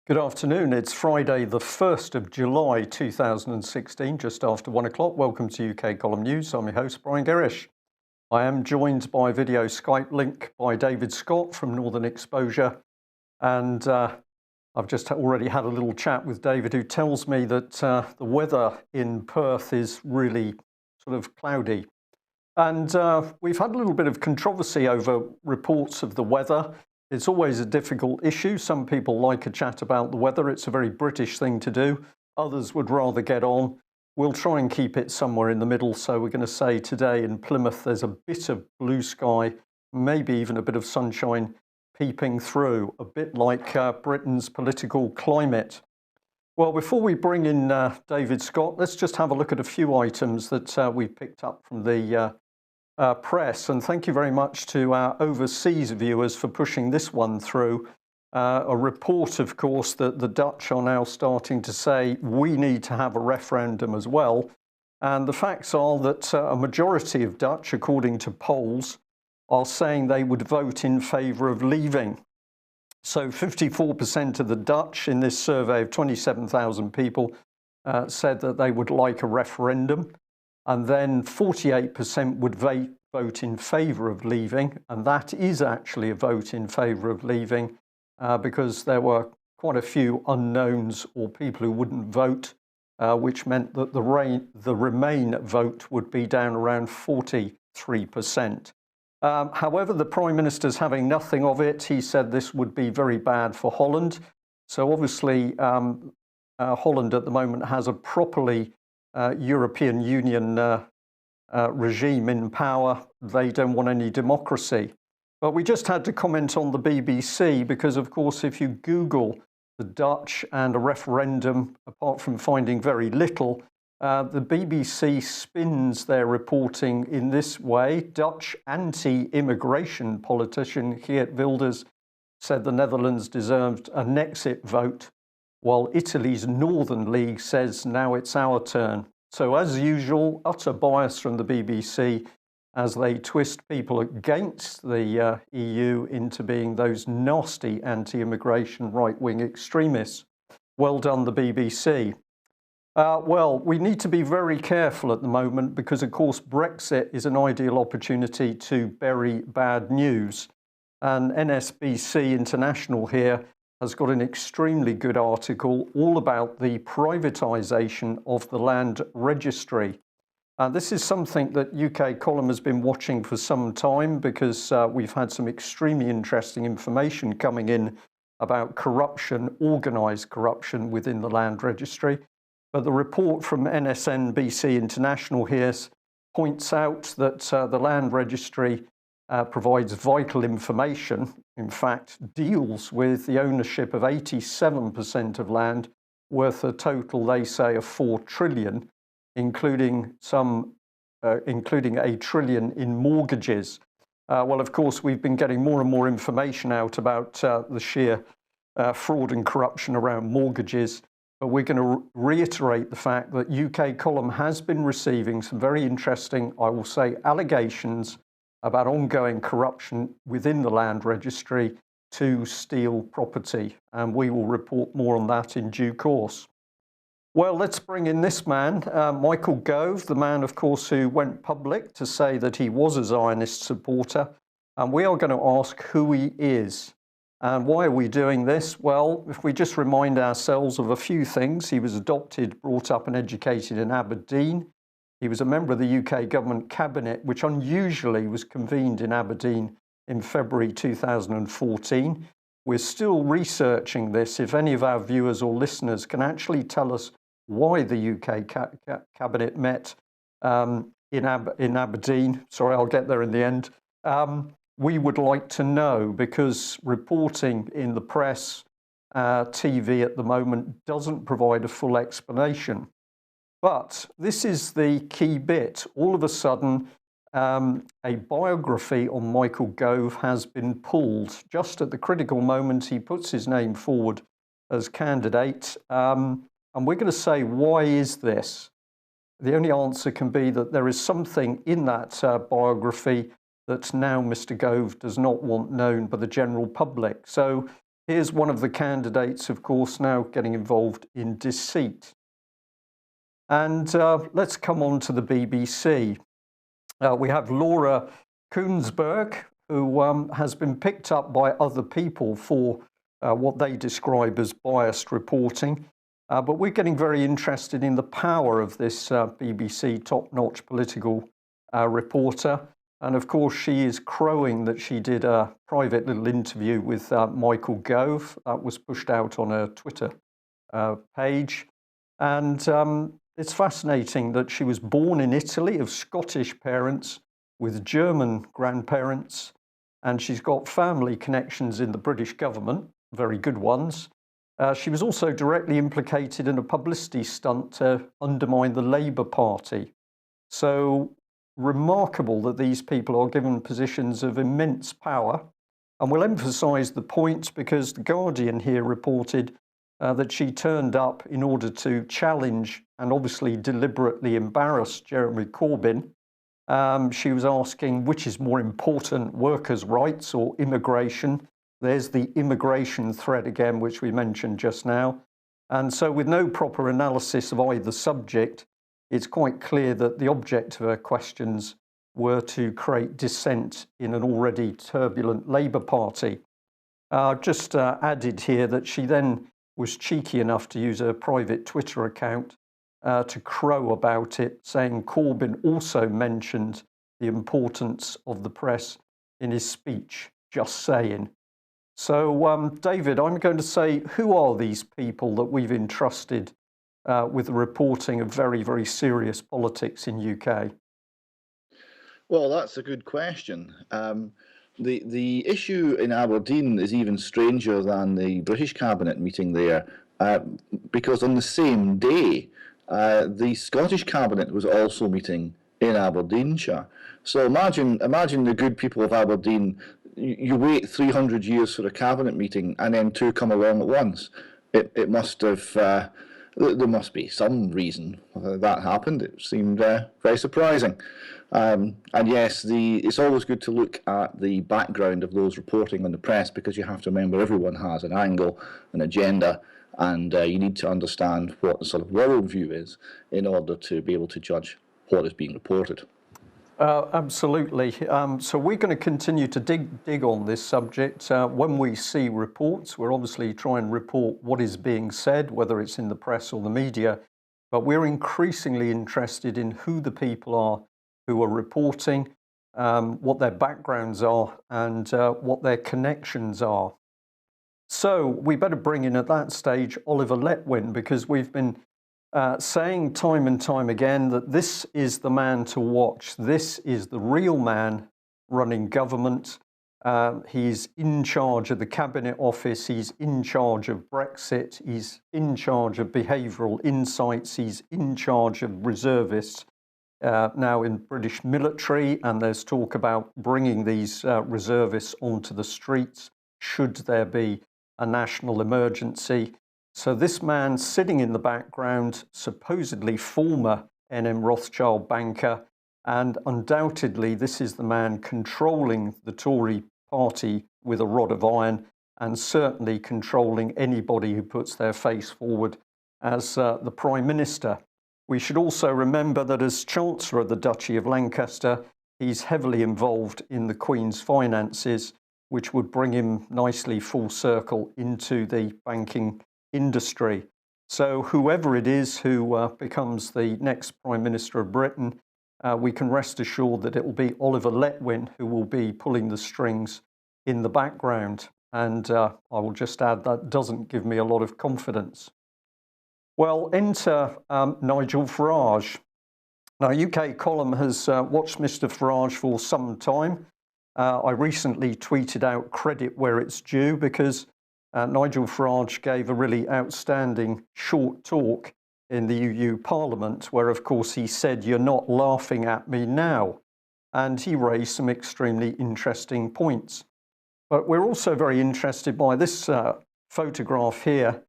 Good afternoon. It's Friday, the 1st of July 2016, just after 1 o'clock. Welcome to UK Column News. I'm your host, Brian Gerrish. I am joined by video Skype link by David Scott from Northern Exposure. And I've just already had a little chat with David, who tells me that the weather in Perth is really sort of cloudy. And we've had a little bit of controversy over reports of the weather. It's always a difficult issue. Some people like a chat about the weather. It's a very British thing to do. Others would rather get on. We'll try and keep it somewhere in the middle. So we're going to say today in Plymouth, there's a bit of blue sky, maybe even a bit of sunshine peeping through, a bit like Britain's political climate. Well, before we bring in David Scott, let's just have a look at a few items that we picked up from the press, and thank you very much to our overseas viewers for pushing this one through. A report, of course, that the Dutch are now starting to say we need to have a referendum as well. And the facts are that a majority of Dutch, according to polls, are saying they would vote in favour of leaving. So 54% of the Dutch in this survey of 27,000 people said that they would like a referendum. And then 48% would vote in favour of leaving. And that is actually a vote in favour of leaving because there were quite a few unknowns or people who wouldn't vote, which meant that the Remain vote would be down around 43%. However, the Prime Minister's having nothing of it. He said this would be very bad for Holland. So obviously, Holland at the moment has a properly European Union regime in power. They don't want any democracy. But we just had to comment on the BBC because, of course, if you Google the Dutch and a referendum, apart from finding very little, the BBC spins their reporting in this way. Dutch anti-immigration politician Geert Wilders said the Netherlands deserved an exit vote, while Italy's Northern League says now it's our turn. So as usual, utter bias from the BBC as they twist people against the EU into being those nasty anti-immigration right-wing extremists. Well done, the BBC. Well, we need to be very careful at the moment because, of course, Brexit is an ideal opportunity to bury bad news. And NSBC International here has got an extremely good article all about the privatisation of the Land Registry. This is something that UK Column has been watching for some time because we've had some extremely interesting information coming in about corruption, organised corruption within the Land Registry. But the report from NSNBC International here points out that the Land Registry provides vital information, in fact, deals with the ownership of 87% of land worth a total, they say, of 4 trillion, including a trillion in mortgages. Well, of course, we've been getting more and more information out about the sheer fraud and corruption around mortgages. But we're going to reiterate the fact that UK Column has been receiving some very interesting, I will say, allegations about ongoing corruption within the Land Registry to steal property. And we will report more on that in due course. Well, let's bring in this man, Michael Gove, the man, of course, who went public to say that he was a Zionist supporter. And we are going to ask who he is. And why are we doing this? Well, if we just remind ourselves of a few things, he was adopted, brought up and educated in Aberdeen. He was a member of the UK government cabinet, which unusually was convened in Aberdeen in February 2014. We're still researching this. If any of our viewers or listeners can actually tell us why the UK cabinet met in Aberdeen, sorry, I'll get there in the end, we would like to know, because reporting in the press, TV at the moment doesn't provide a full explanation. But this is the key bit. All of a sudden, a biography on Michael Gove has been pulled. Just at the critical moment, he puts his name forward as candidate. And we're going to say, why is this? The only answer can be that there is something in that biography that now Mr. Gove does not want known by the general public. So here's one of the candidates, of course, now getting involved in deceit. And let's come on to the BBC. We have Laura Kuenssberg, who has been picked up by other people for what they describe as biased reporting. But we're getting very interested in the power of this BBC top-notch political reporter. And of course, she is crowing that she did a private little interview with Michael Gove. That was pushed out on her Twitter page. And it's fascinating that she was born in Italy of Scottish parents with German grandparents. And she's got family connections in the British government, very good ones. She was also directly implicated in a publicity stunt to undermine the Labour Party. So remarkable that these people are given positions of immense power. And we'll emphasise the point because The Guardian here reported that she turned up in order to challenge and obviously deliberately embarrass Jeremy Corbyn. She was asking which is more important, workers' rights or immigration. There's the immigration thread again, which we mentioned just now. And so with no proper analysis of either subject, it's quite clear that the object of her questions were to create dissent in an already turbulent Labour Party. Just added here that she then was cheeky enough to use her private Twitter account to crow about it, saying Corbyn also mentioned the importance of the press in his speech, just saying. So, David, I'm going to say, who are these people that we've entrusted with the reporting of very, very serious politics in UK? Well, that's a good question. The issue in Aberdeen is even stranger than the British Cabinet meeting there, because on the same day, the Scottish Cabinet was also meeting in Aberdeenshire. So imagine the good people of Aberdeen. You wait 300 years for a cabinet meeting, and then two come along at once. It must have. There must be some reason that happened. It seemed very surprising. And yes, it's always good to look at the background of those reporting on the press, because you have to remember everyone has an angle, an agenda, and you need to understand what the sort of worldview is in order to be able to judge what is being reported. Absolutely. So we're going to continue to dig on this subject. When we see reports, we're obviously trying to report what is being said, whether it's in the press or the media, but we're increasingly interested in who the people are who are reporting, what their backgrounds are, and what their connections are. So we better bring in at that stage Oliver Letwin, because we've been saying time and time again that this is the man to watch. This is the real man running government. He's in charge of the Cabinet Office. He's in charge of Brexit. He's in charge of behavioural insights. He's in charge of reservists now in British military. And there's talk about bringing these reservists onto the streets should there be a national emergency. So this man sitting in the background, supposedly former NM Rothschild banker, and undoubtedly this is the man controlling the Tory party with a rod of iron, and certainly controlling anybody who puts their face forward as the Prime Minister. We should also remember that as Chancellor of the Duchy of Lancaster, he's heavily involved in the Queen's finances, which would bring him nicely full circle into the banking industry. So whoever it is who becomes the next Prime Minister of Britain, we can rest assured that it will be Oliver Letwin who will be pulling the strings in the background. And I will just add that doesn't give me a lot of confidence. Well, enter Nigel Farage. Now, UK Column has watched Mr. Farage for some time. I recently tweeted out credit where it's due, because Nigel Farage gave a really outstanding short talk in the EU Parliament, where, of course, he said, "You're not laughing at me now." And he raised some extremely interesting points. But we're also very interested by this photograph here,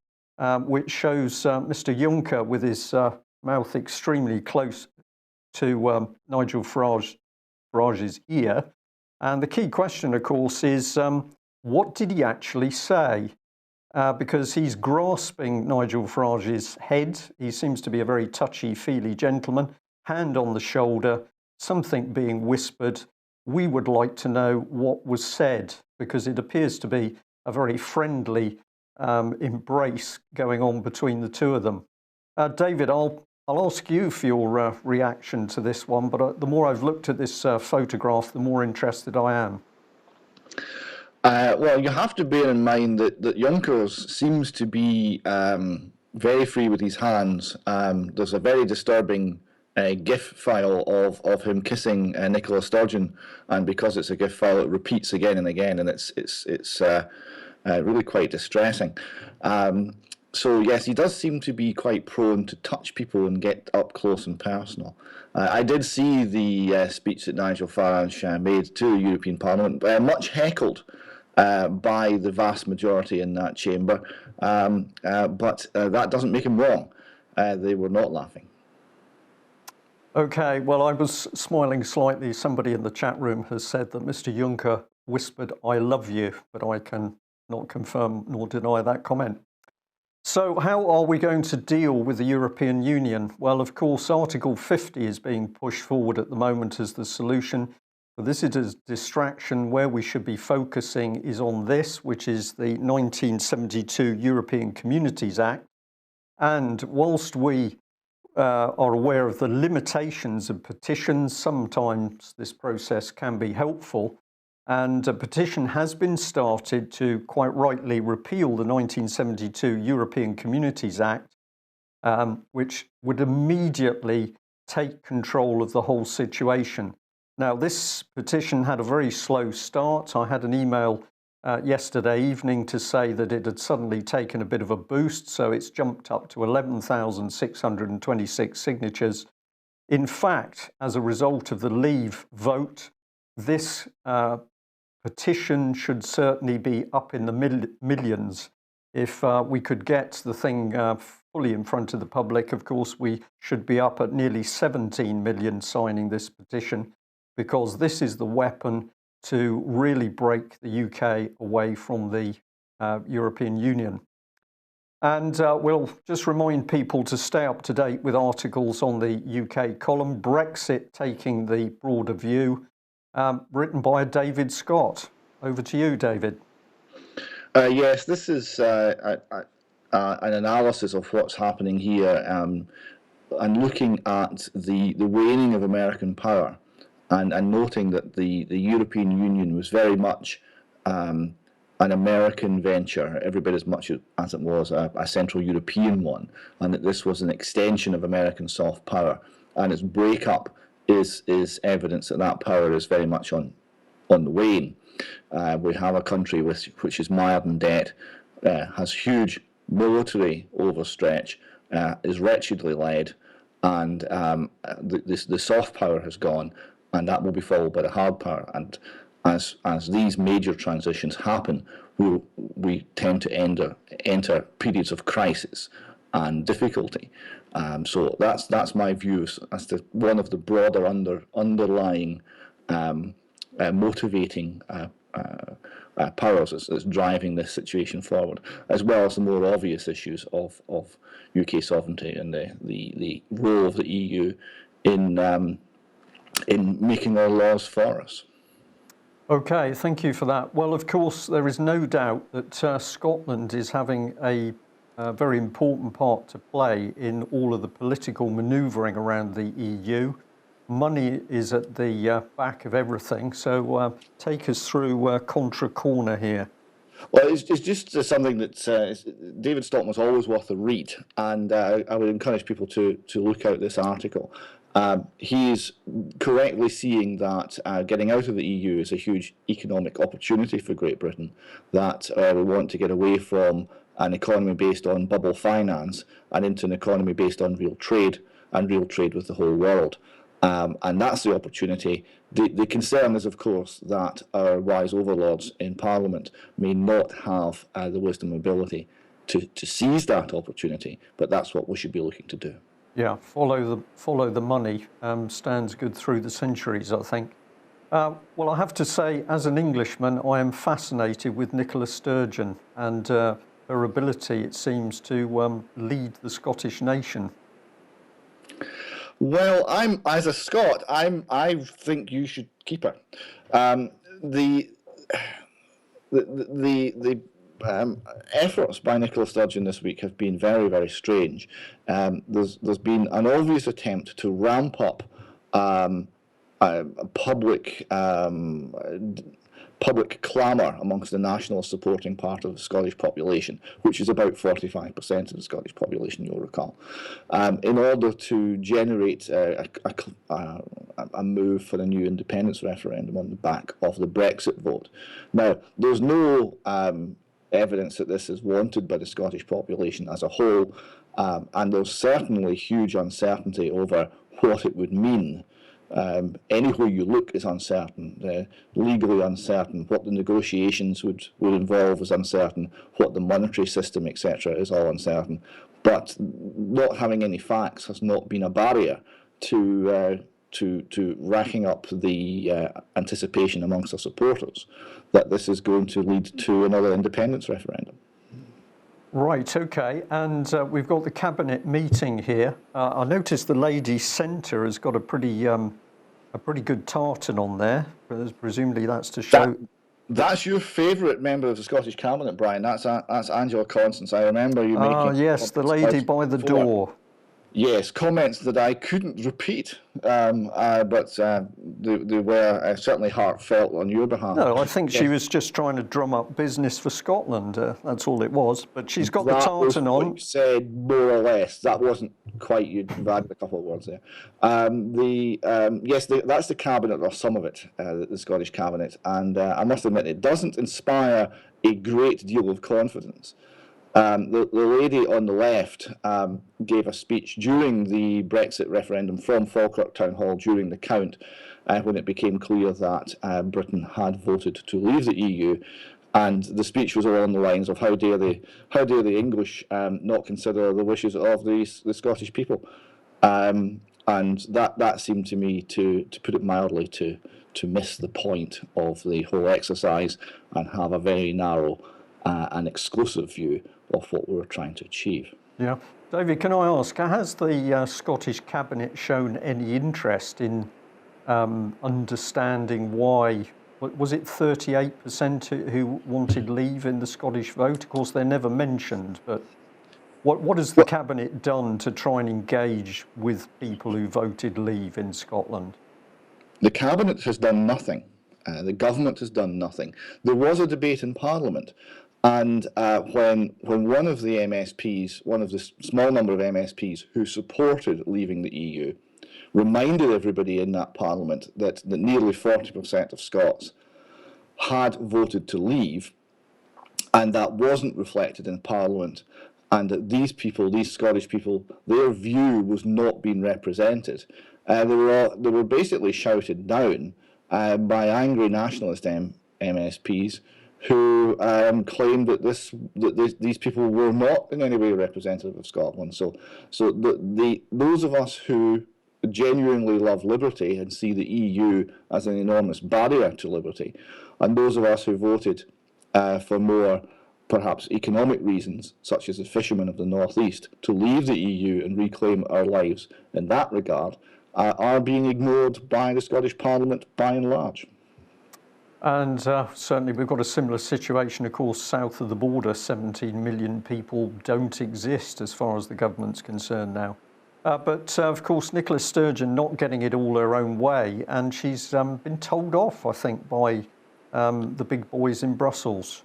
which shows Mr. Juncker with his mouth extremely close to Nigel Farage's ear. And the key question, of course, is what did he actually say? Because he's grasping Nigel Farage's head. He seems to be a very touchy-feely gentleman, hand on the shoulder, something being whispered. We would like to know what was said, because it appears to be a very friendly embrace going on between the two of them. David, I'll ask you for your reaction to this one, but the more I've looked at this photograph, the more interested I am. Well, you have to bear in mind that Juncker seems to be very free with his hands. There's a very disturbing GIF file of him kissing Nicola Sturgeon, and because it's a GIF file, it repeats again and again, and it's really quite distressing. So yes, he does seem to be quite prone to touch people and get up close and personal. I did see the speech that Nigel Farage made to the European Parliament, much heckled by the vast majority in that chamber, but that doesn't make him wrong. They were not laughing. Okay, well, I was smiling slightly. Somebody in the chat room has said that Mr. Juncker whispered, "I love you," but I can not confirm nor deny that comment. So how are we going to deal with the European Union? Well, of course, Article 50 is being pushed forward at the moment as the solution. But this is a distraction. Where we should be focusing is on this, which is the 1972 European Communities Act. And whilst we are aware of the limitations of petitions, sometimes this process can be helpful. And a petition has been started to quite rightly repeal the 1972 European Communities Act, which would immediately take control of the whole situation. Now, this petition had a very slow start. I had an email yesterday evening to say that it had suddenly taken a bit of a boost, so it's jumped up to 11,626 signatures. In fact, as a result of the Leave vote, this petition should certainly be up in the millions. If we could get the thing fully in front of the public, of course, we should be up at nearly 17 million signing this petition, because this is the weapon to really break the UK away from the European Union. And we'll just remind people to stay up to date with articles on the UK column, Brexit Taking the Broader View, written by David Scott. Over to you, David. Yes, this is an analysis of what's happening here, and looking at the waning of American power, and noting that the European Union was very much an American venture, every bit as much as it was a Central European one, and that this was an extension of American soft power, and its breakup is evidence that that power is very much on the wane. We have a country which is mired in debt, has huge military overstretch, is wretchedly led, and the soft power has gone, and that will be followed by the hard power. And as these major transitions happen, we tend to enter periods of crisis and difficulty. So that's my view as to one of the broader underlying motivating powers that's driving this situation forward, as well as the more obvious issues of UK sovereignty and the role of the EU in making our laws for us. Okay, thank you for that. Well, of course, there is no doubt that Scotland is having a very important part to play in all of the political manoeuvring around the EU. Money is at the back of everything, so take us through Contra Corner here. Well, it's just something that David Stockton was always worth a read, and I would encourage people to look out this article. He's correctly seeing that getting out of the EU is a huge economic opportunity for Great Britain, that we want to get away from an economy based on bubble finance and into an economy based on real trade, and real trade with the whole world. And that's the opportunity. The concern is, of course, that our wise overlords in Parliament may not have the wisdom and ability to seize that opportunity, but that's what we should be looking to do. Yeah, follow the money stands good through the centuries, I think. Well, I have to say, as an Englishman, I am fascinated with Nicola Sturgeon and her ability, it seems, to lead the Scottish nation. Well, as a Scot, I think you should keep her. Um, the the efforts by Nicola Sturgeon this week have been very, very strange. There's been an obvious attempt to ramp up um, public public clamour amongst the national supporting part of the Scottish population, which is about 45% of the Scottish population, you'll recall, in order to generate a move for a new independence referendum on the back of the Brexit vote. Now, there's no evidence that this is wanted by the Scottish population as a whole, and there's certainly huge uncertainty over what it would mean. Anywhere you look is uncertain, legally uncertain. What the negotiations would involve is uncertain. What the monetary system, etc., is all uncertain. But not having any facts has not been a barrier to racking up the anticipation amongst our supporters that this is going to lead to another independence referendum. Right, okay, and we've got the cabinet meeting here. I noticed the Ladies' Centre has got a pretty good tartan on there. Presumably that's to show. That's your favourite member of the Scottish cabinet, Brian. That's Angela Constance. I remember you making. Ah, yes, the lady by the door. Yes, comments that I couldn't repeat, but they were certainly heartfelt on your behalf. No, I think she was just trying to drum up business for Scotland. That's all it was. But she's got the tartan on. What you said more or less. That wasn't quite. You've added a couple of words there. Yes, that's the cabinet, or some of it, the Scottish cabinet, and I must admit it doesn't inspire a great deal of confidence. The lady on the left gave a speech during the Brexit referendum from Falkirk Town Hall during the count, when it became clear that Britain had voted to leave the EU, and the speech was along the lines of how dare the English not consider the wishes of the Scottish people, and that seemed to me, to put it mildly, to miss the point of the whole exercise and have a very narrow and exclusive view of what we were trying to achieve. Yeah. David, can I ask, has the Scottish Cabinet shown any interest in understanding why, was it 38% who wanted leave in the Scottish vote? Of course, they're never mentioned, but what has the Cabinet done to try and engage with people who voted leave in Scotland? The Cabinet has done nothing. The government has done nothing. There was a debate in Parliament, and when one of the MSPs, one of the small number of MSPs who supported leaving the EU, reminded everybody in that Parliament that nearly 40% of Scots had voted to leave, and that wasn't reflected in Parliament, and that these people, these Scottish people, their view was not being represented. They were basically shouted down by angry nationalist MSPs who claimed that these people were not in any way representative of Scotland. So those of us who genuinely love liberty and see the EU as an enormous barrier to liberty, and those of us who voted for more perhaps economic reasons, such as the fishermen of the North East, to leave the EU and reclaim our lives in that regard, are being ignored by the Scottish Parliament by and large. And certainly we've got a similar situation, of course, south of the border. 17 million people don't exist as far as the government's concerned now. But of course, Nicola Sturgeon not getting it all her own way, and she's been told off, I think, by the big boys in Brussels.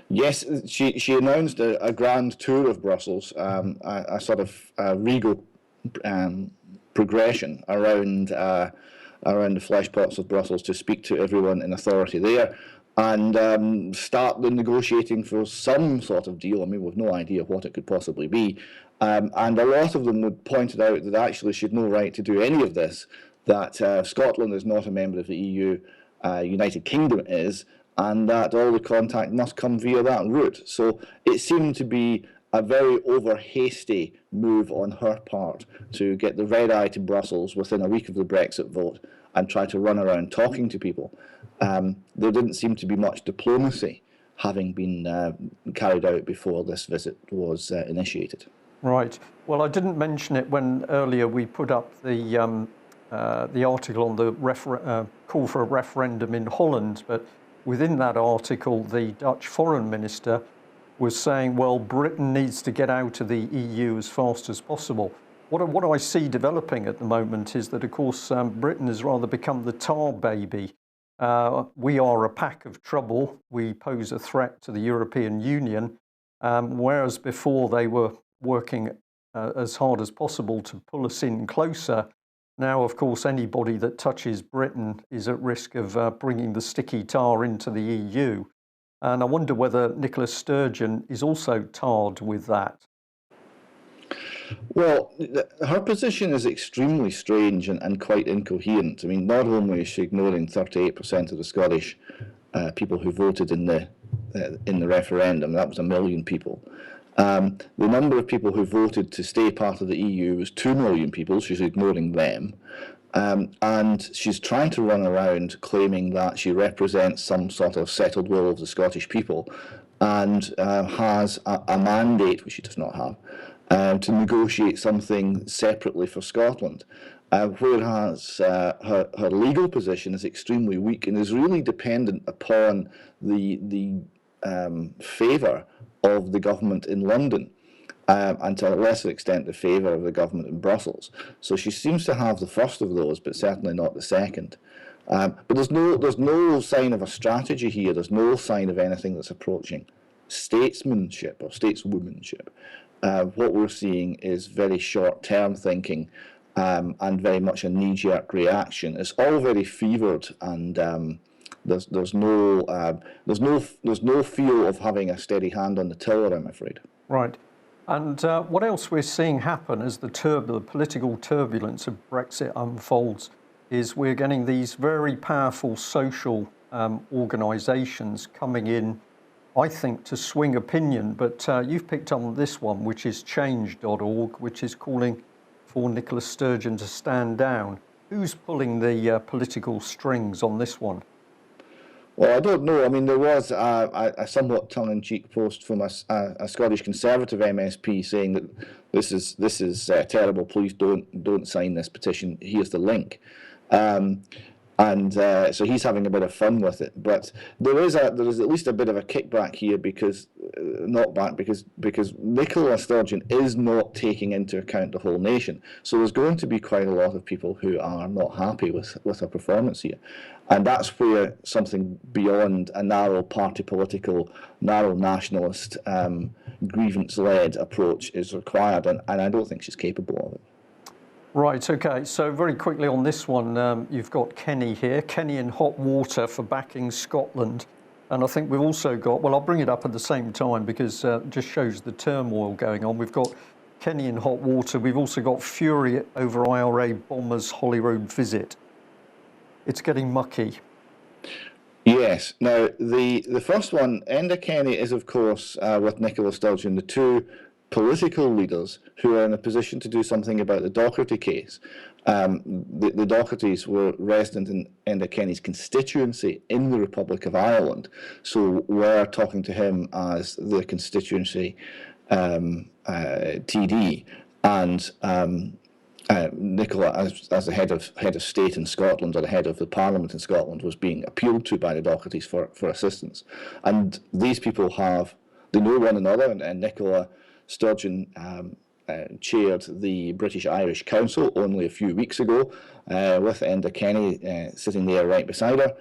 Yes, she announced a grand tour of Brussels, a sort of regal progression around the fleshpots of Brussels to speak to everyone in authority there and start the negotiating for some sort of deal. I mean, we've no idea what it could possibly be. And a lot of them would pointed out that actually she had no right to do any of this, that Scotland is not a member of the EU, United Kingdom is, and that all the contact must come via that route. So it seemed to be a very over-hasty move on her part to get the red eye to Brussels within a week of the Brexit vote and try to run around talking to people. There didn't seem to be much diplomacy having been carried out before this visit was initiated. Right. Well, I didn't mention it when earlier we put up the article on the call for a referendum in Holland, but within that article, the Dutch foreign minister was saying, well, Britain needs to get out of the EU as fast as possible. What I see developing at the moment is that, of course, Britain has rather become the tar baby. We are a pack of trouble. We pose a threat to the European Union, whereas before they were working as hard as possible to pull us in closer. Now, of course, anybody that touches Britain is at risk of bringing the sticky tar into the EU. And I wonder whether Nicola Sturgeon is also tarred with that. Well, her position is extremely strange and quite incoherent. I mean, not only is she ignoring 38% of the Scottish people who voted in the referendum, that was 1 million people. The number of people who voted to stay part of the EU was 2 million people. She's ignoring them. And she's trying to run around claiming that she represents some sort of settled will of the Scottish people and has a mandate, which she does not have, to negotiate something separately for Scotland. Whereas her legal position is extremely weak and is really dependent upon the favour of the government in London. And to a lesser extent the favour of the government in Brussels. So she seems to have the first of those, but certainly not the second. But there's no sign of a strategy here. There's no sign of anything that's approaching statesmanship or stateswomanship. What we're seeing is very short-term thinking and very much a knee-jerk reaction. It's all very fevered, and there's no feel of having a steady hand on the tiller, I'm afraid. Right. And what else we're seeing happen as the political turbulence of Brexit unfolds is we're getting these very powerful social organisations coming in, I think, to swing opinion. But you've picked up on this one, which is change.org, which is calling for Nicola Sturgeon to stand down. Who's pulling the political strings on this one? Well, I don't know. I mean, there was a somewhat tongue-in-cheek post from a Scottish Conservative MSP saying that this is terrible. Please don't sign this petition. Here's the link, so he's having a bit of fun with it. But there is at least a bit of a kickback here because Nicola Sturgeon is not taking into account the whole nation. So there's going to be quite a lot of people who are not happy with her performance here. And that's where something beyond a narrow party political, narrow nationalist, grievance-led approach is required, and I don't think she's capable of it. Right, okay, so very quickly on this one, you've got Kenny here, Kenny in hot water for backing Scotland. And I think we've also got, well, I'll bring it up at the same time because it just shows the turmoil going on. We've got Kenny in hot water. We've also got fury over IRA bombers' Holyrood visit. It's getting mucky. Yes. Now, the first one, Enda Kenny, is, of course, with Nicola Sturgeon, the two political leaders who are in a position to do something about the Doherty case. The Dohertys were resident in Enda Kenny's constituency in the Republic of Ireland, so we're talking to him as the constituency TD, and Nicola, as the head of state in Scotland, or the head of the Parliament in Scotland, was being appealed to by the Dohertys for assistance. And these people they know one another, and Nicola Sturgeon chaired the British-Irish Council only a few weeks ago, with Enda Kenny sitting there right beside her.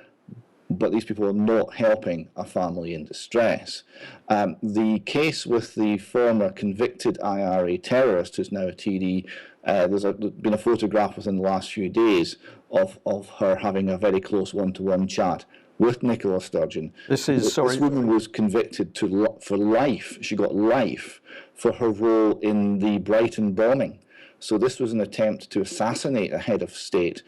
But these people are not helping a family in distress. The case with the former convicted IRA terrorist, who's now a TD, there's been a photograph within the last few days of her having a very close one-to-one chat with Nicola Sturgeon. This woman was convicted for life. She got life for her role in the Brighton bombing. So this was an attempt to assassinate a head of state,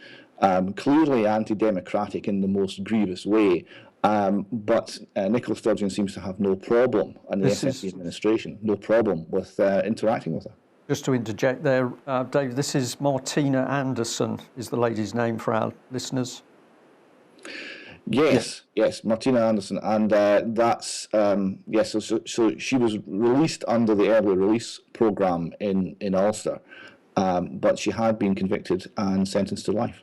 clearly anti-democratic in the most grievous way, But Nicola Sturgeon seems to have no problem, and the This SNP is, administration, no problem with interacting with her. just to interject there, Dave, this is Martina Anderson, is the lady's name for our listeners. Yes, yes, Martina Anderson, and that's yes. So she was released under the early release program in Ulster, but she had been convicted and sentenced to life.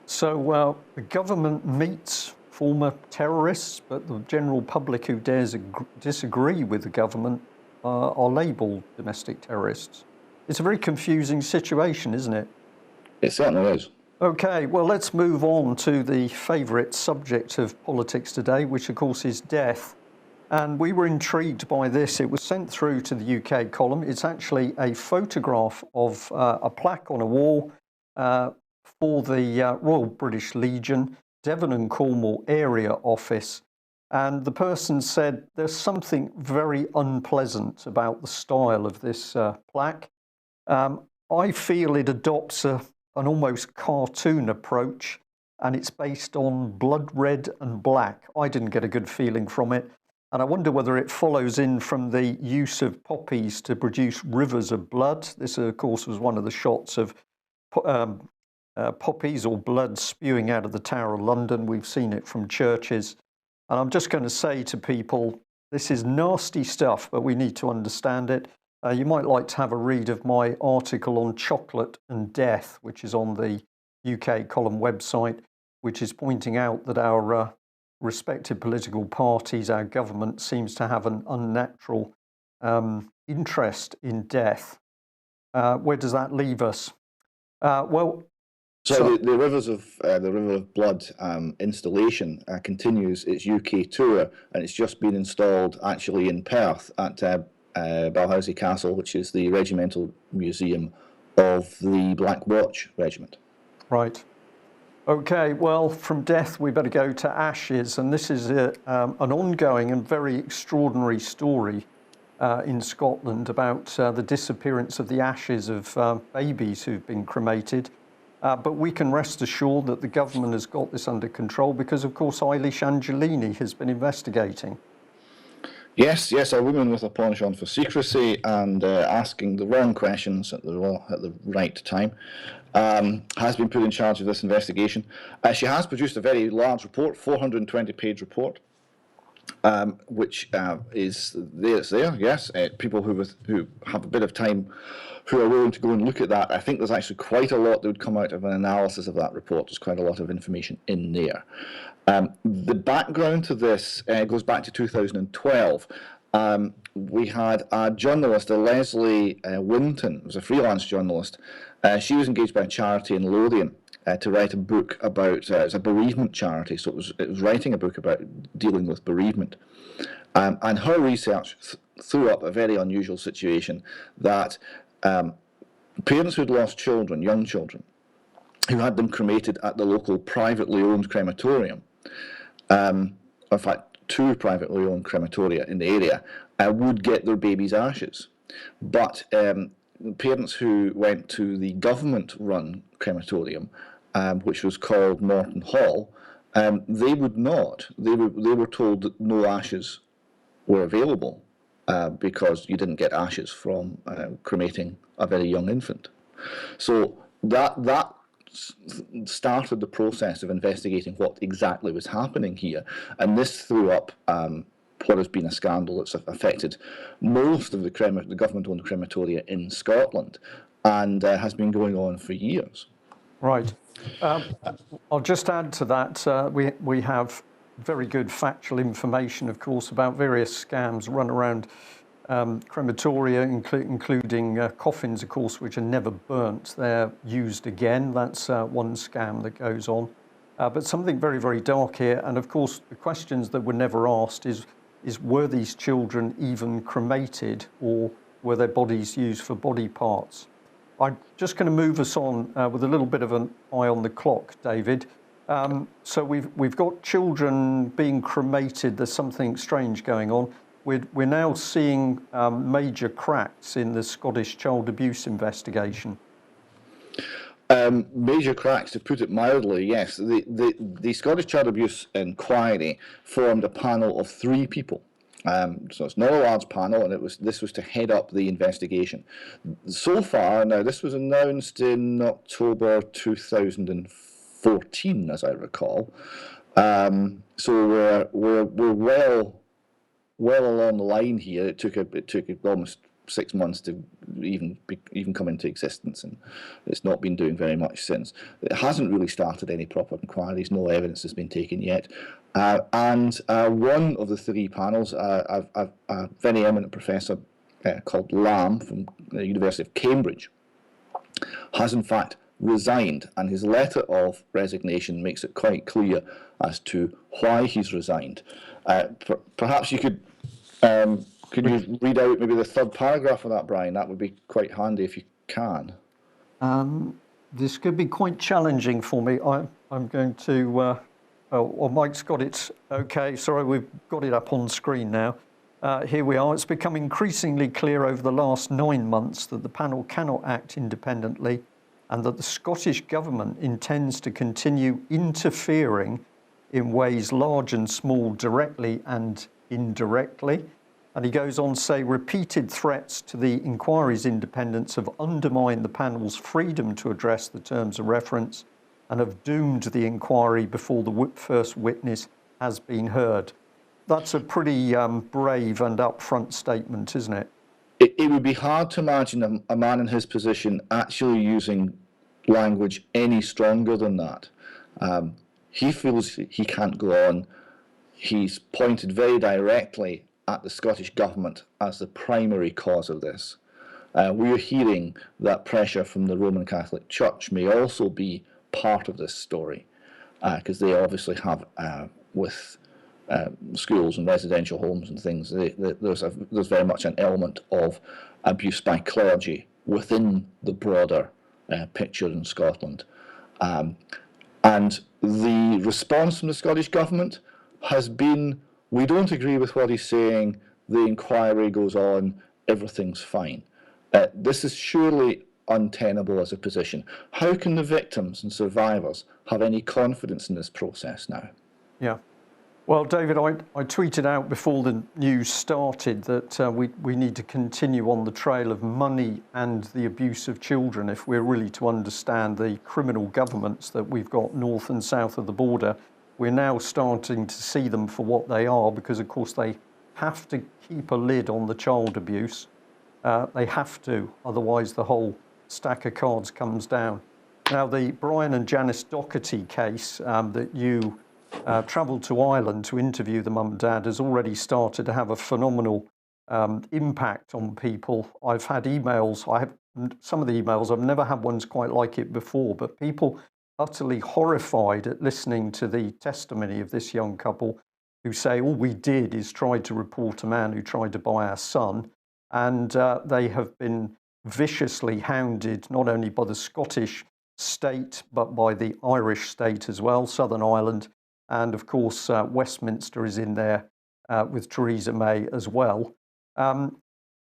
So the government meets former terrorists, but the general public who dares disagree with the government are labelled domestic terrorists. It's a very confusing situation, isn't it? It certainly is. Okay, well, let's move on to the favourite subject of politics today, which of course is death. And we were intrigued by this. It was sent through to the UK column. It's actually a photograph of a plaque on a wall for the Royal British Legion, Devon and Cornwall Area Office. And the person said there's something very unpleasant about the style of this plaque. I feel it adopts an almost cartoon approach, and it's based on blood red and black. I didn't get a good feeling from it, and I wonder whether it follows in from the use of poppies to produce rivers of blood. This, of course, was one of the shots of poppies or blood spewing out of the Tower of London. We've seen it from churches. And I'm just going to say to people, this is nasty stuff, but we need to understand it. You might like to have a read of my article on chocolate and death, which is on the UK column website, which is pointing out that our respective political parties, our government seems to have an unnatural interest in death. Where does that leave us? So the Rivers of the River of Blood installation continues its UK tour, and it's just been installed actually in Perth at Balhousie Castle, which is the regimental museum of the Black Watch Regiment. Right. Okay, well, from death we better go to ashes, and this is an ongoing and very extraordinary story in Scotland about the disappearance of the ashes of babies who've been cremated. But we can rest assured that the government has got this under control because, of course, Eilish Angelini has been investigating. Yes, a woman with a penchant for secrecy and asking the wrong questions at the right time has been put in charge of this investigation. She has produced a very large report, 420-page report, which is there. Yes, people who have a bit of time, who are willing to go and look at that. I think there's actually quite a lot that would come out of an analysis of that report. There's quite a lot of information in there. The background to this goes back to 2012. We had a journalist, Leslie Winton, who was a freelance journalist. She was engaged by a charity in Lothian to write a book about, it's a bereavement charity, so it was writing a book about dealing with bereavement. And her research threw up a very unusual situation that parents who'd lost children, young children, who had them cremated at the local privately owned crematorium, in fact, 2 privately owned crematoria in the area, would get their babies' ashes. But parents who went to the government-run crematorium, which was called Morton Hall, they would not. They were told that no ashes were available because you didn't get ashes from cremating a very young infant. So that started the process of investigating what exactly was happening here, and this threw up what has been a scandal that's affected most of the government-owned crematoria in Scotland, and has been going on for years. Right. I'll just add to that. We have very good factual information, of course, about various scams run around crematoria, including coffins, of course, which are never burnt. They're used again. That's one scam that goes on. But something very, very dark here. And of course, the questions that were never asked is were these children even cremated, or were their bodies used for body parts? I'm just going to move us on with a little bit of an eye on the clock, David. So we've got children being cremated. There's something strange going on. We're now seeing major cracks in the Scottish child abuse investigation. Major cracks, to put it mildly, yes. The Scottish Child Abuse Inquiry formed a panel of 3 people. So it's not a large panel, and this was to head up the investigation. So far, now this was announced in October 2014, as I recall. So we're well along the line here. It took almost 6 months to even come into existence, and it's not been doing very much since. It hasn't really started any proper inquiries. No evidence has been taken yet. And one of the 3 panels, a very eminent professor called Lamb from the University of Cambridge, has in fact resigned, and his letter of resignation makes it quite clear as to why he's resigned. Perhaps you could you read out maybe the 3rd paragraph of that, Brian? That would be quite handy if you can. This could be quite challenging for me. I'm going to, well, Mike's got it. Okay, sorry, we've got it up on screen now. Here we are. It's become increasingly clear over the last 9 months that the panel cannot act independently and that the Scottish Government intends to continue interfering in ways large and small, directly and indirectly. And he goes on to say repeated threats to the inquiry's independence have undermined the panel's freedom to address the terms of reference and have doomed the inquiry before the first witness has been heard. That's a pretty brave and upfront statement, isn't it? It would be hard to imagine a man in his position actually using language any stronger than that. He feels he can't go on. He's pointed very directly at the Scottish Government as the primary cause of this. We're hearing that pressure from the Roman Catholic Church may also be part of this story, because they obviously have, with schools and residential homes and things, there's very much an element of abuse by clergy within the broader picture in Scotland. And the response from the Scottish Government has been, we don't agree with what he's saying, the inquiry goes on, everything's fine. This is surely untenable as a position. How can the victims and survivors have any confidence in this process now? Yeah. Well, David, I tweeted out before the news started that we need to continue on the trail of money and the abuse of children if we're really to understand the criminal governments that we've got north and south of the border. We're now starting to see them for what they are because, of course, they have to keep a lid on the child abuse. They have to, otherwise the whole stack of cards comes down. Now, the Brian and Janice Doherty case that you travelled to Ireland to interview the mum and dad has already started to have a phenomenal impact on people. I've had emails, some of the emails, I've never had ones quite like it before, but people utterly horrified at listening to the testimony of this young couple who say, all we did is try to report a man who tried to buy our son, and they have been viciously hounded not only by the Scottish state but by the Irish state as well, Southern Ireland, and of course Westminster is in there with Theresa May as well.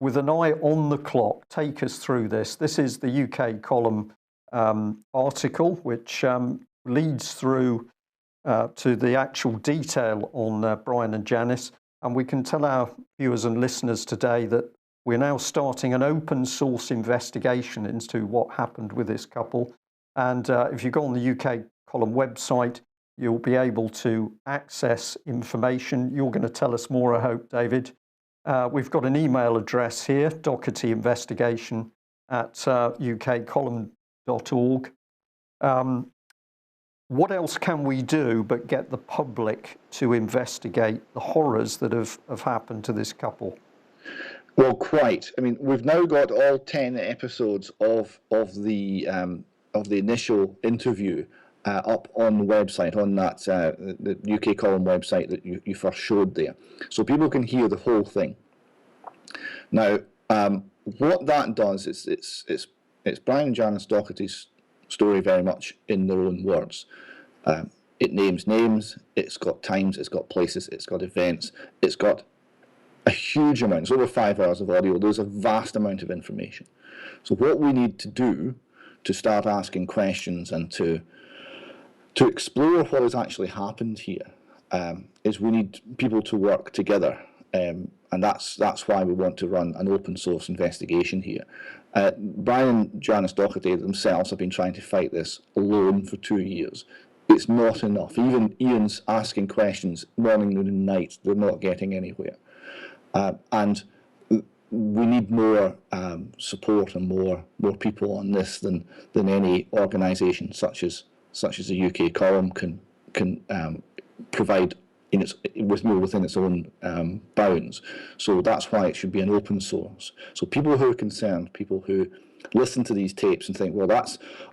With an eye on the clock, take us through this. This is the UK column article which leads through to the actual detail on Brian and Janice, and we can tell our viewers and listeners today that we're now starting an open source investigation into what happened with this couple. And if you go on the UK column website, you'll be able to access information. You're going to tell us more, I hope, David. We've got an email address here, dohertyinvestigation@ukcolumn.org. What else can we do but get the public to investigate the horrors that have happened to this couple? Well, quite. I mean, we've now got all 10 episodes of the initial interview up on the website, on that the UK column website that you first showed there, so people can hear the whole thing. Now, what that does is it's Brian and Janice Doherty's story very much in their own words. It names names, it's got times, it's got places, it's got events, it's got a huge amount. It's over 5 hours of audio. There's a vast amount of information. So what we need to do to start asking questions and to explore what has actually happened here. Is we need people to work together, and that's why we want to run an open source investigation here. Brian and Janice Doherty themselves have been trying to fight this alone for 2 years. It's not enough. Even Ian's asking questions morning, noon and night, they're not getting anywhere. And we need more support and more people on this than any organisation such as the UK Column can provide within its own bounds. So that's why it should be an open source. So people who are concerned, people who listen to these tapes and think, well,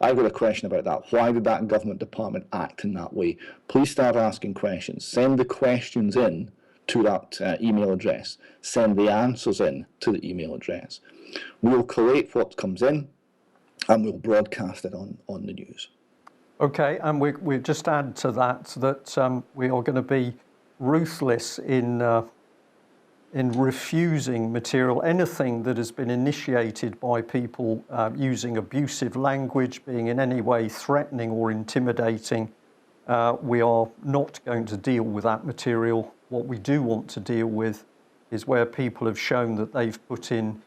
I've got a question about that. Why did that government department act in that way? Please start asking questions. Send the questions in to that email address. Send the answers in to the email address. We'll collate what comes in and we'll broadcast it on the news. Okay, and we just add to that we are going to be ruthless in refusing material, anything that has been initiated by people using abusive language, being in any way threatening or intimidating. We are not going to deal with that material. What we do want to deal with is where people have shown that they've put in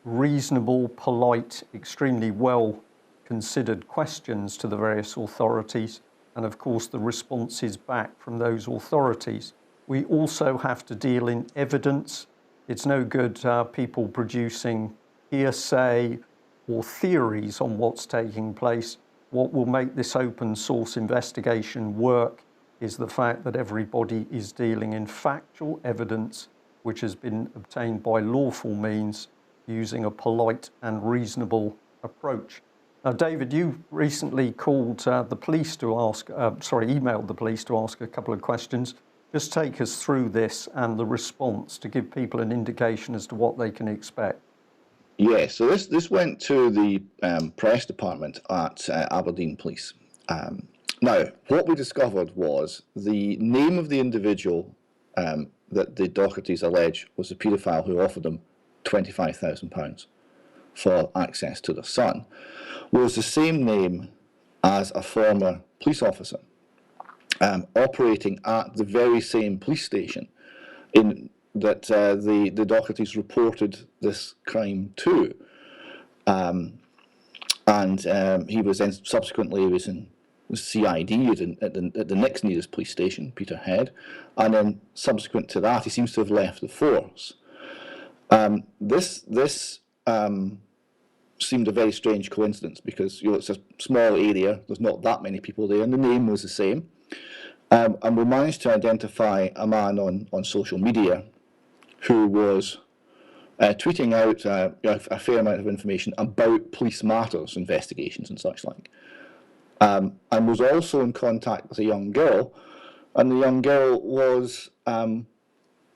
reasonable, polite, extremely well considered questions to the various authorities, and of course the responses back from those authorities. We also have to deal in evidence. It's no good people producing hearsay or theories on what's taking place. What will make this open source investigation work is the fact that everybody is dealing in factual evidence which has been obtained by lawful means using a polite and reasonable approach. Now, David, you recently called the police to emailed the police to ask a couple of questions. Just take us through this and the response to give people an indication as to what they can expect. Yes, so this went to the press department at Aberdeen Police. Now, what we discovered was the name of the individual that the Dohertys allege was the paedophile who offered them £25,000 for access to their son was the same name as a former police officer operating at the very same police station that the Dohertys reported this crime to. He was then subsequently in CID at the next nearest police station, Peterhead, and then subsequent to that, he seems to have left the force. This seemed a very strange coincidence because it's a small area, there's not that many people there, and the name was the same. And we managed to identify a man on social media who was tweeting out a fair amount of information about police matters, investigations and such like. And was also in contact with a young girl, and the young girl was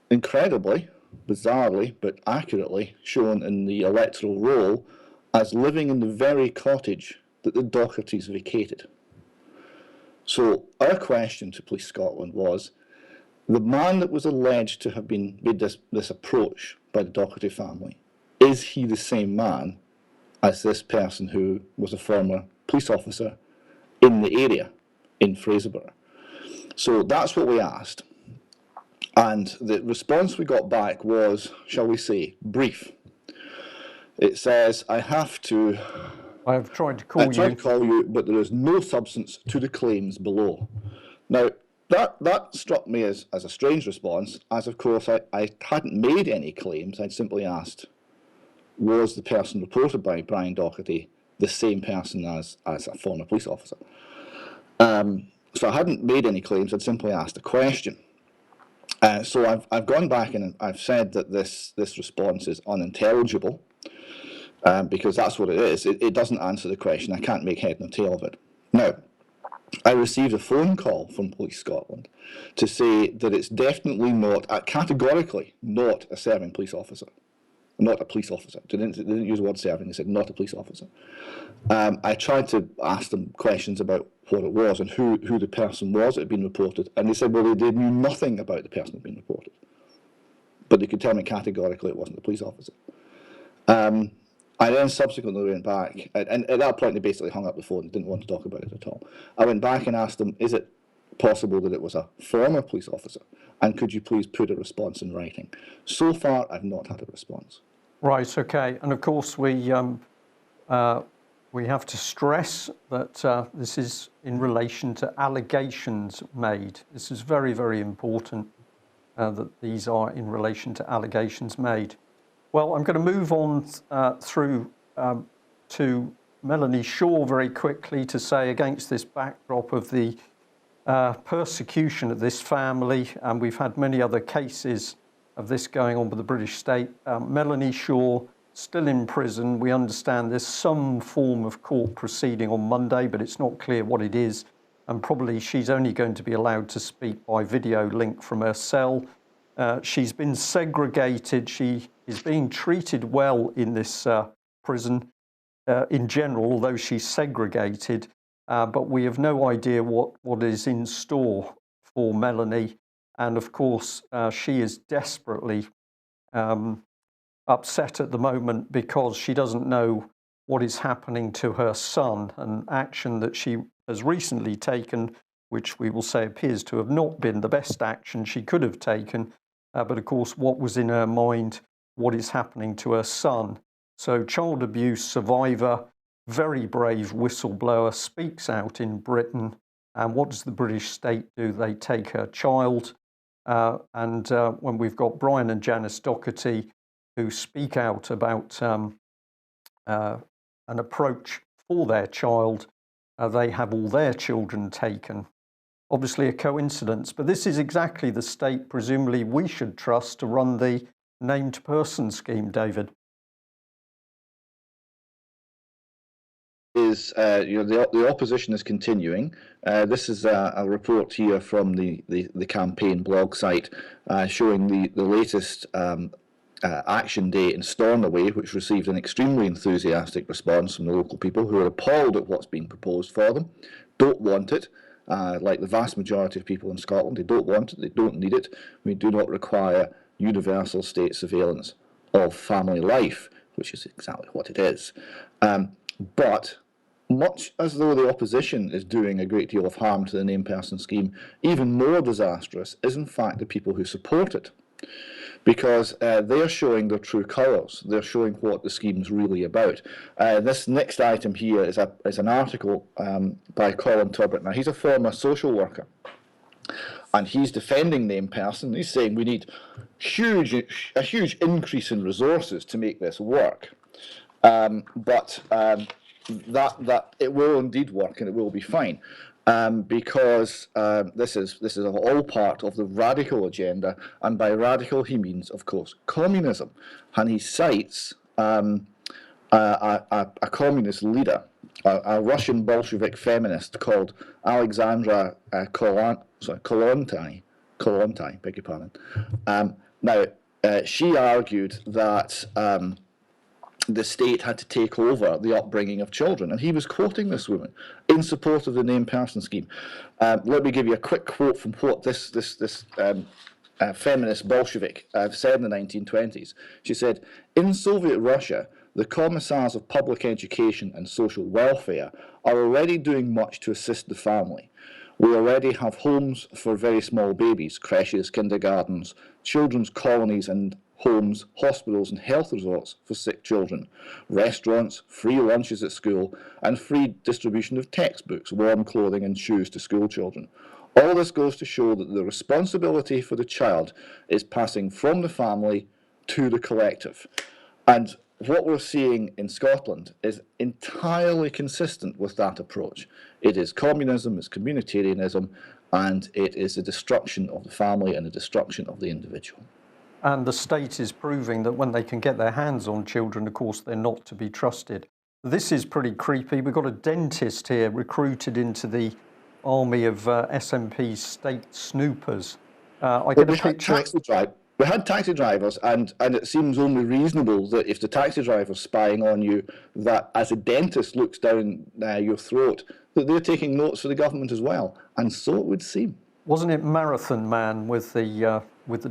incredibly, bizarrely, but accurately shown in the electoral roll as living in the very cottage that the Dohertys vacated. So our question to Police Scotland was, the man that was alleged to have been made this approach by the Doherty family, is he the same man as this person who was a former police officer in the area, in Fraserburgh? So that's what we asked. And the response we got back was, shall we say, brief. It says, I have tried to call you, but there is no substance to the claims below. Now, that struck me as a strange response, as of course I hadn't made any claims. I'd simply asked, was the person reported by Brian Doherty the same person as a former police officer? So I hadn't made any claims, I'd simply asked a question. So I've gone back and I've said that this response is unintelligible, because that's what it is. It doesn't answer the question. I can't make head nor tail of it. Now, I received a phone call from Police Scotland to say that it's definitely not, categorically not a serving police officer. Not a police officer. They didn't use the word serving, they said not a police officer. I tried to ask them questions about what it was and who the person was that had been reported, and they said, well, they knew nothing about the person that had been reported. But they could tell me categorically it wasn't a police officer. I then subsequently went back, and at that point they basically hung up the phone, didn't want to talk about it at all. I went back and asked them, is it possible that it was a former police officer? And could you please put a response in writing? So far, I've not had a response. Right, okay. And of course, we have to stress that this is in relation to allegations made. This is very, very important that these are in relation to allegations made. Well, I'm going to move on through to Melanie Shaw very quickly to say, against this backdrop of the persecution of this family, and we've had many other cases of this going on with the British state. Melanie Shaw, still in prison. We understand there's some form of court proceeding on Monday, but it's not clear what it is. And probably she's only going to be allowed to speak by video link from her cell. She's been segregated. She is being treated well in this prison in general, although she's segregated. But we have no idea what is in store for Melanie. And of course, she is desperately upset at the moment because she doesn't know what is happening to her son, an action that she has recently taken, which we will say appears to have not been the best action she could have taken. But of course, what was in her mind, what is happening to her son. So child abuse survivor, very brave whistleblower, speaks out in Britain. And what does the British state do? They take her child. And when we've got Brian and Janice Doherty, who speak out about an approach for their child, they have all their children taken. Obviously a coincidence, but this is exactly the state presumably we should trust to run the named person scheme, David. The opposition is continuing. This is a report here from the campaign blog site showing the latest action day in Stornoway, which received an extremely enthusiastic response from the local people who are appalled at what's being proposed for them, don't want it. Like the vast majority of people in Scotland, they don't want it, they don't need it. We do not require universal state surveillance of family life, which is exactly what it is. But much as though the opposition is doing a great deal of harm to the named person scheme, even more disastrous is in fact the people who support it. Because they're showing their true colours. They're showing what the scheme's really about. This next item here is an article by Colin Turbett. Now, he's a former social worker, and he's defending named person. He's saying we need a huge increase in resources to make this work. But that it will indeed work, and it will be fine. Because this is all part of the radical agenda, and by radical he means, of course, communism. And he cites a communist leader, a Russian Bolshevik feminist called Alexandra Kollontai, beg your pardon. Now, she argued that the state had to take over the upbringing of children. And he was quoting this woman in support of the named person scheme. Let me give you a quick quote from what this feminist Bolshevik said in the 1920s. She said, "In Soviet Russia, the commissars of public education and social welfare are already doing much to assist the family. We already have homes for very small babies, creches, kindergartens, children's colonies and homes, hospitals and health resorts for sick children, restaurants, free lunches at school, and free distribution of textbooks, warm clothing and shoes to school children. All this goes to show that the responsibility for the child is passing from the family to the collective." And what we're seeing in Scotland is entirely consistent with that approach. It is communism, it's communitarianism, and it is the destruction of the family and the destruction of the individual. And the state is proving that when they can get their hands on children, of course, they're not to be trusted. This is pretty creepy. We've got a dentist here recruited into the army of SNP's state snoopers. I get a picture. We had taxi drivers, and it seems only reasonable that if the taxi driver's spying on you, that as a dentist looks down your throat, that they're taking notes for the government as well. And so it would seem. Wasn't it Marathon Man with the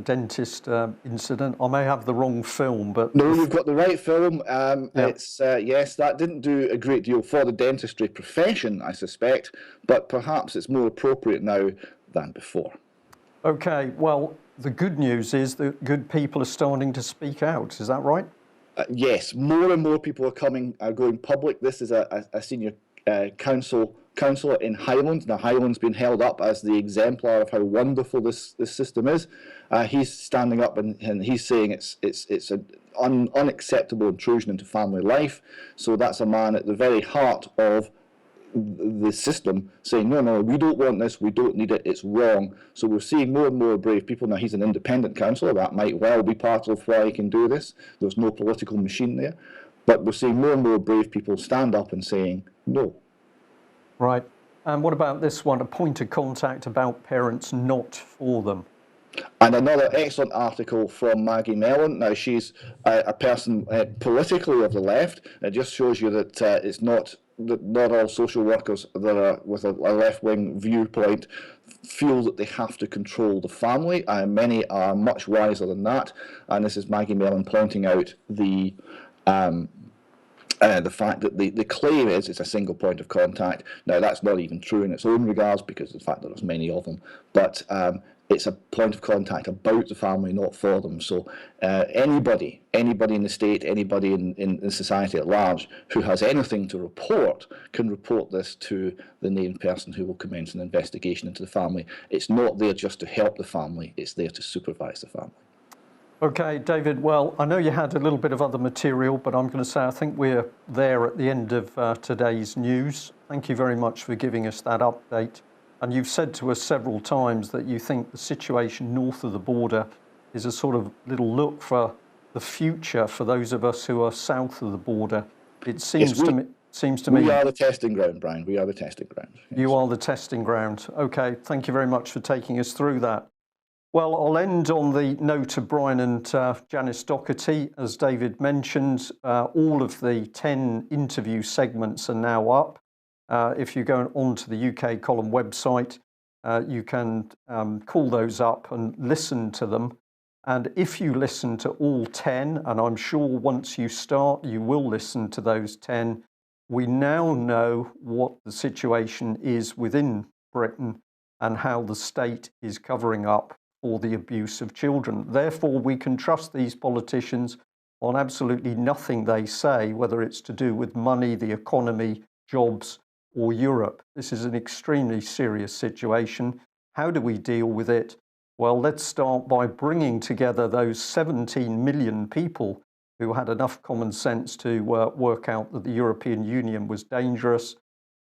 dentist incident? I may have the wrong film, but No, you've got the right film. yeah. It's yes, that didn't do a great deal for the dentistry profession, I suspect, but perhaps it's more appropriate now than before. Okay. Well, the good news is that good people are starting to speak out. Is that right? Yes, more and more people are going public. This is a senior councillor in Highlands. Now, Highlands been held up as the exemplar of how wonderful this system is. He's standing up and he's saying it's an unacceptable intrusion into family life. So that's a man at the very heart of the system saying, no, no, we don't want this, we don't need it, it's wrong. So we're seeing more and more brave people. Now, he's an independent councillor, that might well be part of why he can do this. There's no political machine there. But we're seeing more and more brave people stand up and saying, no. Right. And what about this one? A point of contact about parents not for them. And another excellent article from Maggie Mellon. Now, she's a person politically of the left. It just shows you that it's not all social workers that are with a left-wing viewpoint feel that they have to control the family. Many are much wiser than that. And this is Maggie Mellon pointing out the fact that the claim is it's a single point of contact. Now, that's not even true in its own regards because of the fact that there's many of them. But it's a point of contact about the family, not for them. So anybody in the state, anybody in society at large who has anything to report can report this to the named person who will commence an investigation into the family. It's not there just to help the family, it's there to supervise the family. Okay, David, well, I know you had a little bit of other material, but I'm going to say I think we're there at the end of today's news. Thank you very much for giving us that update. And you've said to us several times that you think the situation north of the border is a sort of little look for the future for those of us who are south of the border. It seems to me... We are the testing ground, Brian. We are the testing ground. Yes. You are the testing ground. Okay, thank you very much for taking us through that. Well, I'll end on the note of Brian and Janice Doherty. As David mentioned, all of the 10 interview segments are now up. If you go onto the UK Column website, you can call those up and listen to them. And if you listen to all 10, and I'm sure once you start, you will listen to those 10, we now know what the situation is within Britain and how the state is covering up for the abuse of children. Therefore, we can trust these politicians on absolutely nothing they say, whether it's to do with money, the economy, jobs, or Europe. This is an extremely serious situation. How do we deal with it? Well, let's start by bringing together those 17 million people who had enough common sense to work out that the European Union was dangerous.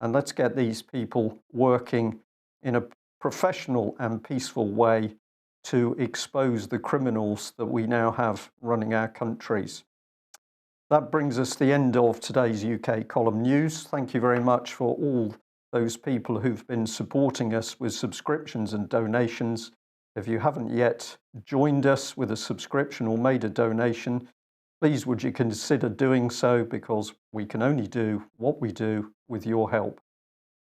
And let's get these people working in a professional and peaceful way to expose the criminals that we now have running our countries. That brings us to the end of today's UK Column News. Thank you very much for all those people who've been supporting us with subscriptions and donations. If you haven't yet joined us with a subscription or made a donation, please would you consider doing so, because we can only do what we do with your help.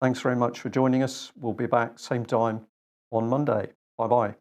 Thanks very much for joining us. We'll be back same time on Monday. Bye-bye.